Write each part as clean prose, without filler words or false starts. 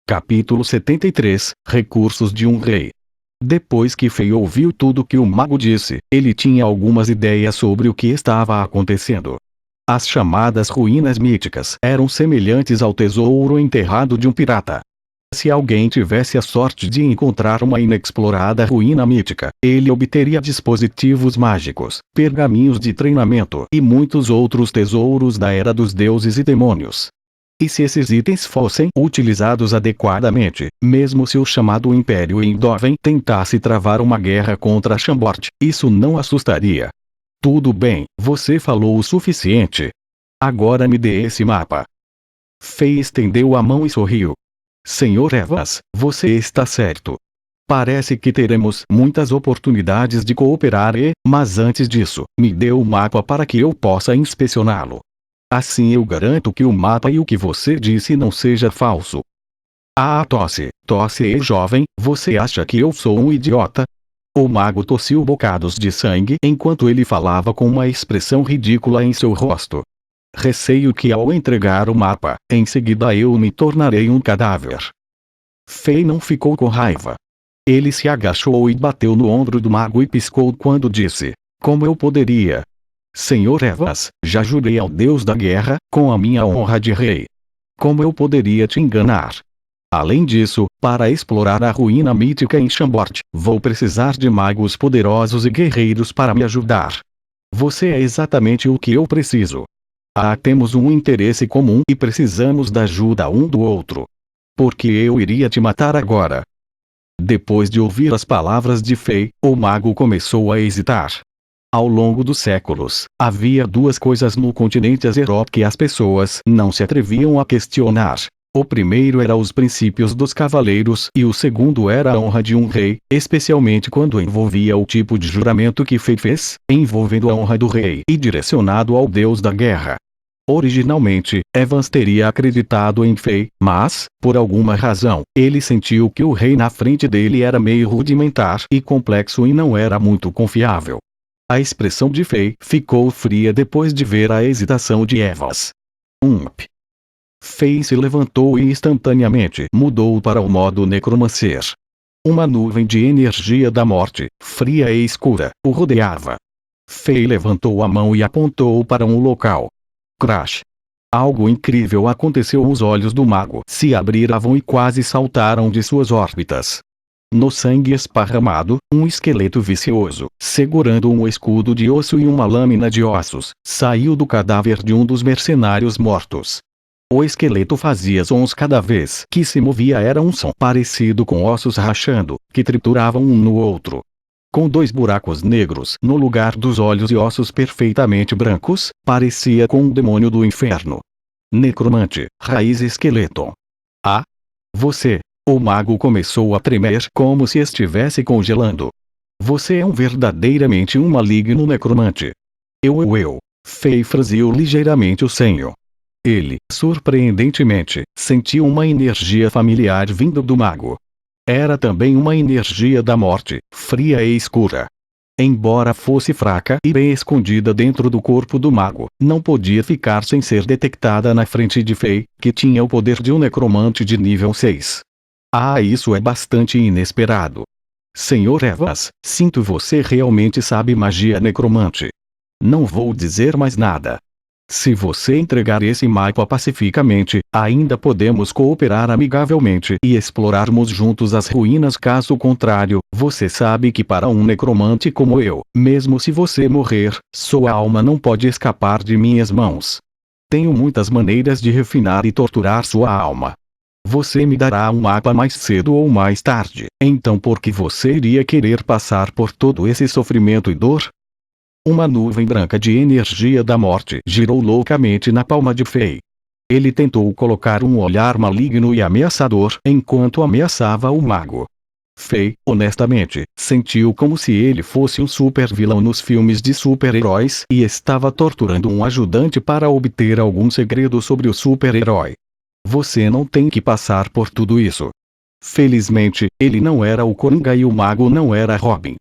Capítulo 73 – Recursos de um rei. Depois que Fei ouviu tudo que o mago disse, ele tinha algumas ideias sobre o que estava acontecendo. As chamadas ruínas míticas eram semelhantes ao tesouro enterrado de um pirata. Se alguém tivesse a sorte de encontrar uma inexplorada ruína mítica, ele obteria dispositivos mágicos, pergaminhos de treinamento e muitos outros tesouros da era dos deuses e demônios. E se esses itens fossem utilizados adequadamente, mesmo se o chamado Império Endoven tentasse travar uma guerra contra Chambord, isso não assustaria. Tudo bem, você falou o suficiente. Agora me dê esse mapa. Fei estendeu a mão e sorriu. Senhor Evans, você está certo. Parece que teremos muitas oportunidades de cooperar mas antes disso, me dê o mapa para que eu possa inspecioná-lo. Assim eu garanto que o mapa e o que você disse não seja falso. Ah, tosse, jovem, você acha que eu sou um idiota? O mago tossiu bocados de sangue enquanto ele falava com uma expressão ridícula em seu rosto. Receio que ao entregar o mapa, em seguida eu me tornarei um cadáver. Fei não ficou com raiva. Ele se agachou e bateu no ombro do mago e piscou quando disse: como eu poderia? Senhor Evans, já jurei ao Deus da guerra, com a minha honra de rei. Como eu poderia te enganar? Além disso, para explorar a ruína mítica em Chambord, vou precisar de magos poderosos e guerreiros para me ajudar. Você é exatamente o que eu preciso. Temos um interesse comum e precisamos da ajuda um do outro. Porque eu iria te matar agora. Depois de ouvir as palavras de Fei, o mago começou a hesitar. Ao longo dos séculos, havia duas coisas no continente Azeroth que as pessoas não se atreviam a questionar. O primeiro era os princípios dos cavaleiros e o segundo era a honra de um rei, especialmente quando envolvia o tipo de juramento que Fei fez, envolvendo a honra do rei e direcionado ao deus da guerra. Originalmente, Evans teria acreditado em Fei, mas, por alguma razão, ele sentiu que o rei na frente dele era meio rudimentar e complexo e não era muito confiável. A expressão de Fei ficou fria depois de ver a hesitação de Evans. Fei se levantou e instantaneamente mudou para o modo necromancer. Uma nuvem de energia da morte, fria e escura, o rodeava. Fei levantou a mão e apontou para um local. Crash! Algo incrível aconteceu. Os olhos do mago se abriram e quase saltaram de suas órbitas. No sangue esparramado, um esqueleto vicioso, segurando um escudo de osso e uma lâmina de ossos, saiu do cadáver de um dos mercenários mortos. O esqueleto fazia sons cada vez que se movia. Era um som parecido com ossos rachando, que trituravam um no outro. Com dois buracos negros no lugar dos olhos e ossos perfeitamente brancos, parecia com um demônio do inferno. Necromante, raiz esqueleto. Você! O mago começou a tremer como se estivesse congelando. Você é verdadeiramente um maligno necromante. Fei franziu ligeiramente o senho. Ele, surpreendentemente, sentiu uma energia familiar vindo do mago. Era também uma energia da morte, fria e escura. Embora fosse fraca e bem escondida dentro do corpo do mago, não podia ficar sem ser detectada na frente de Fei, que tinha o poder de um necromante de nível 6. Isso é bastante inesperado. Senhor Evans, sinto você realmente sabe magia necromante. Não vou dizer mais nada. Se você entregar esse mapa pacificamente, ainda podemos cooperar amigavelmente e explorarmos juntos as ruínas. Caso contrário, você sabe que para um necromante como eu, mesmo se você morrer, sua alma não pode escapar de minhas mãos. Tenho muitas maneiras de refinar e torturar sua alma. Você me dará um mapa mais cedo ou mais tarde, então por que você iria querer passar por todo esse sofrimento e dor? Uma nuvem branca de energia da morte girou loucamente na palma de Fei. Ele tentou colocar um olhar maligno e ameaçador enquanto ameaçava o mago. Fei, honestamente, sentiu como se ele fosse um super-vilão nos filmes de super-heróis e estava torturando um ajudante para obter algum segredo sobre o super-herói. Você não tem que passar por tudo isso. Felizmente, ele não era o Coringa e o mago não era Robin.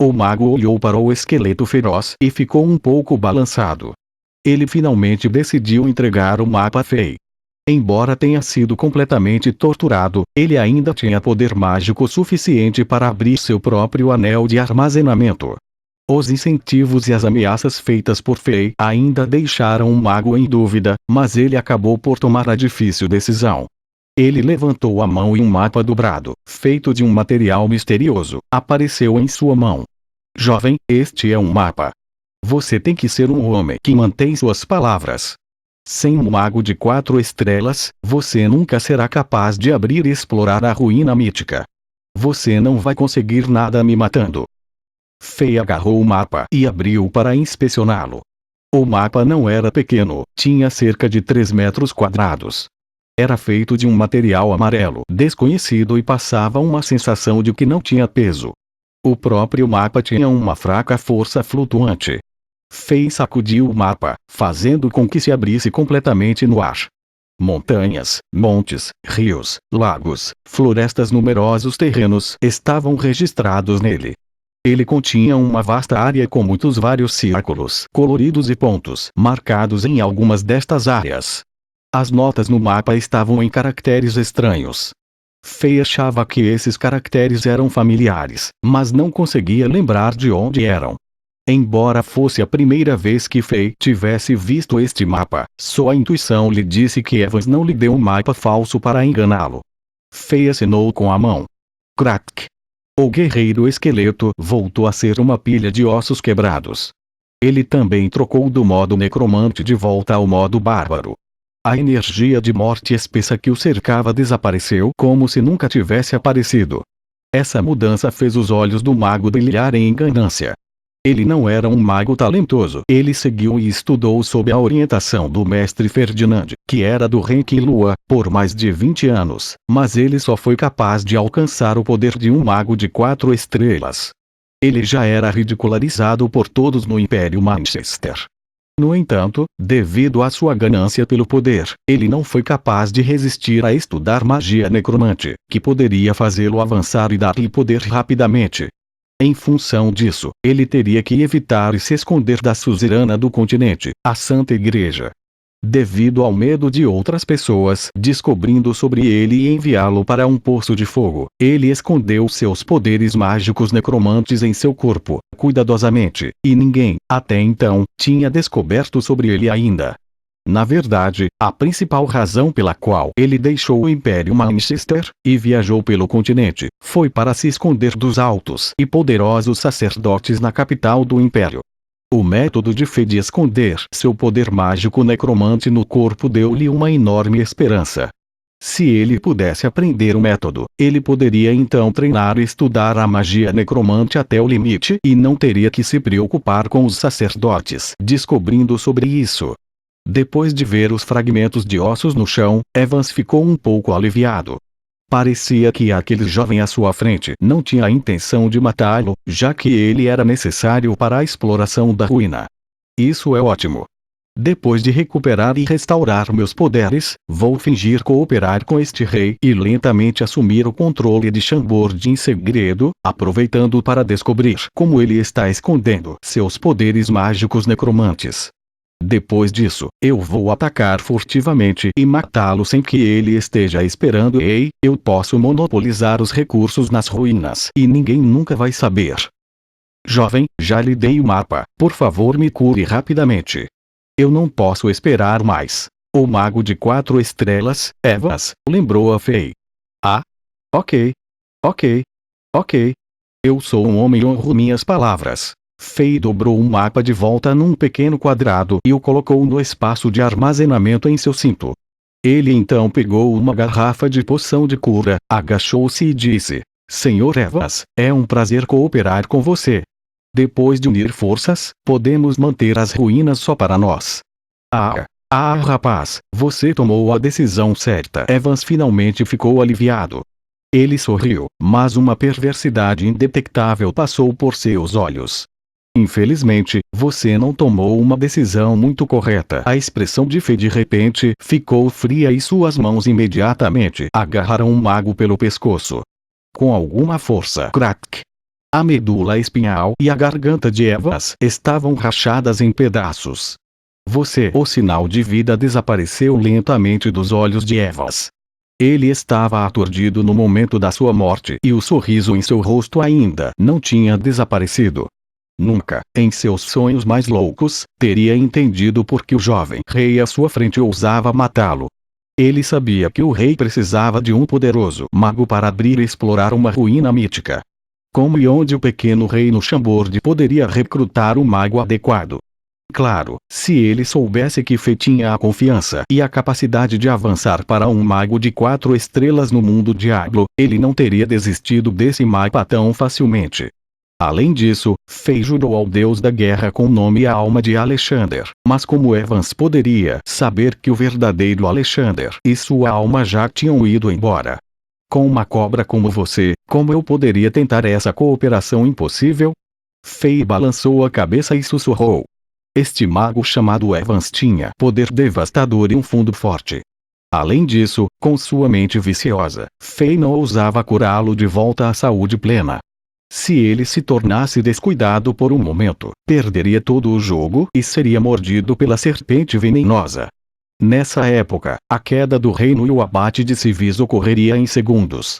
O mago olhou para o esqueleto feroz e ficou um pouco balançado. Ele finalmente decidiu entregar o mapa a Fei. Embora tenha sido completamente torturado, ele ainda tinha poder mágico suficiente para abrir seu próprio anel de armazenamento. Os incentivos e as ameaças feitas por Fei ainda deixaram o mago em dúvida, mas ele acabou por tomar a difícil decisão. Ele levantou a mão e um mapa dobrado, feito de um material misterioso, apareceu em sua mão. Jovem, este é um mapa. Você tem que ser um homem que mantém suas palavras. Sem um mago de 4 estrelas, você nunca será capaz de abrir e explorar a ruína mítica. Você não vai conseguir nada me matando. Fei agarrou o mapa e abriu para inspecioná-lo. O mapa não era pequeno, tinha cerca de 3 metros quadrados. Era feito de um material amarelo desconhecido e passava uma sensação de que não tinha peso. O próprio mapa tinha uma fraca força flutuante. Fei sacudiu o mapa, fazendo com que se abrisse completamente no ar. Montanhas, montes, rios, lagos, florestas, numerosos terrenos estavam registrados nele. Ele continha uma vasta área com muitos vários círculos coloridos e pontos marcados em algumas destas áreas. As notas no mapa estavam em caracteres estranhos. Fei achava que esses caracteres eram familiares, mas não conseguia lembrar de onde eram. Embora fosse a primeira vez que Fei tivesse visto este mapa, sua intuição lhe disse que Evans não lhe deu um mapa falso para enganá-lo. Fei acenou com a mão. Crack! O guerreiro esqueleto voltou a ser uma pilha de ossos quebrados. Ele também trocou do modo necromante de volta ao modo bárbaro. A energia de morte espessa que o cercava desapareceu como se nunca tivesse aparecido. Essa mudança fez os olhos do mago brilharem em ganância. Ele não era um mago talentoso. Ele seguiu e estudou sob a orientação do mestre Ferdinand, que era do Reiki Lua, por mais de 20 anos, mas ele só foi capaz de alcançar o poder de um mago de 4 estrelas. Ele já era ridicularizado por todos no Império Manchester. No entanto, devido à sua ganância pelo poder, ele não foi capaz de resistir a estudar magia necromante, que poderia fazê-lo avançar e dar-lhe poder rapidamente. Em função disso, ele teria que evitar e se esconder da suzerana do continente, a Santa Igreja. Devido ao medo de outras pessoas descobrindo sobre ele e enviá-lo para um poço de fogo, ele escondeu seus poderes mágicos necromantes em seu corpo, cuidadosamente, e ninguém, até então, tinha descoberto sobre ele ainda. Na verdade, a principal razão pela qual ele deixou o Império Manchester e viajou pelo continente foi para se esconder dos altos e poderosos sacerdotes na capital do Império. O método de Fei de esconder seu poder mágico necromante no corpo deu-lhe uma enorme esperança. Se ele pudesse aprender o método, ele poderia então treinar e estudar a magia necromante até o limite e não teria que se preocupar com os sacerdotes descobrindo sobre isso. Depois de ver os fragmentos de ossos no chão, Evans ficou um pouco aliviado. Parecia que aquele jovem à sua frente não tinha a intenção de matá-lo, já que ele era necessário para a exploração da ruína. Isso é ótimo. Depois de recuperar e restaurar meus poderes, vou fingir cooperar com este rei e lentamente assumir o controle de Chambord em segredo, aproveitando para descobrir como ele está escondendo seus poderes mágicos necromantes. Depois disso, eu vou atacar furtivamente e matá-lo sem que ele esteja esperando. Ei, eu posso monopolizar os recursos nas ruínas e ninguém nunca vai saber. Jovem, já lhe dei o mapa, por favor me cure rapidamente. Eu não posso esperar mais. O mago de 4 estrelas, Evans, lembrou a Fei. Ah? Ok. Ok. Ok. Eu sou um homem e honro minhas palavras. Fei dobrou o mapa de volta num pequeno quadrado e o colocou no espaço de armazenamento em seu cinto. Ele então pegou uma garrafa de poção de cura, agachou-se e disse: Senhor Evans, é um prazer cooperar com você. Depois de unir forças, podemos manter as ruínas só para nós. Rapaz, você tomou a decisão certa. Evans finalmente ficou aliviado. Ele sorriu, mas uma perversidade indetectável passou por seus olhos. Infelizmente, você não tomou uma decisão muito correta. A expressão de Fei de repente ficou fria e suas mãos imediatamente agarraram o mago pelo pescoço. Com alguma força, crack! A medula espinhal e a garganta de Evans estavam rachadas em pedaços. O sinal de vida desapareceu lentamente dos olhos de Evans. Ele estava aturdido no momento da sua morte e o sorriso em seu rosto ainda não tinha desaparecido. Nunca, em seus sonhos mais loucos, teria entendido por que o jovem rei à sua frente ousava matá-lo. Ele sabia que o rei precisava de um poderoso mago para abrir e explorar uma ruína mítica. Como e onde o pequeno reino Chambord poderia recrutar um mago adequado? Claro, se ele soubesse que Fei tinha a confiança e a capacidade de avançar para um mago de 4 estrelas no mundo Diablo, ele não teria desistido desse mapa tão facilmente. Além disso, Fei jurou ao deus da guerra com o nome e a alma de Alexander, mas como Evans poderia saber que o verdadeiro Alexander e sua alma já tinham ido embora? Com uma cobra como você, como eu poderia tentar essa cooperação impossível? Fei balançou a cabeça e sussurrou. Este mago chamado Evans tinha poder devastador e um fundo forte. Além disso, com sua mente viciosa, Fei não ousava curá-lo de volta à saúde plena. Se ele se tornasse descuidado por um momento, perderia todo o jogo e seria mordido pela serpente venenosa. Nessa época, a queda do reino e o abate de civis ocorreria em segundos.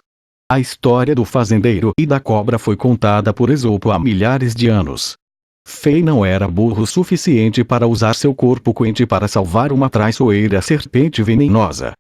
A história do fazendeiro e da cobra foi contada por Esopo há milhares de anos. Fei não era burro o suficiente para usar seu corpo quente para salvar uma traiçoeira serpente venenosa.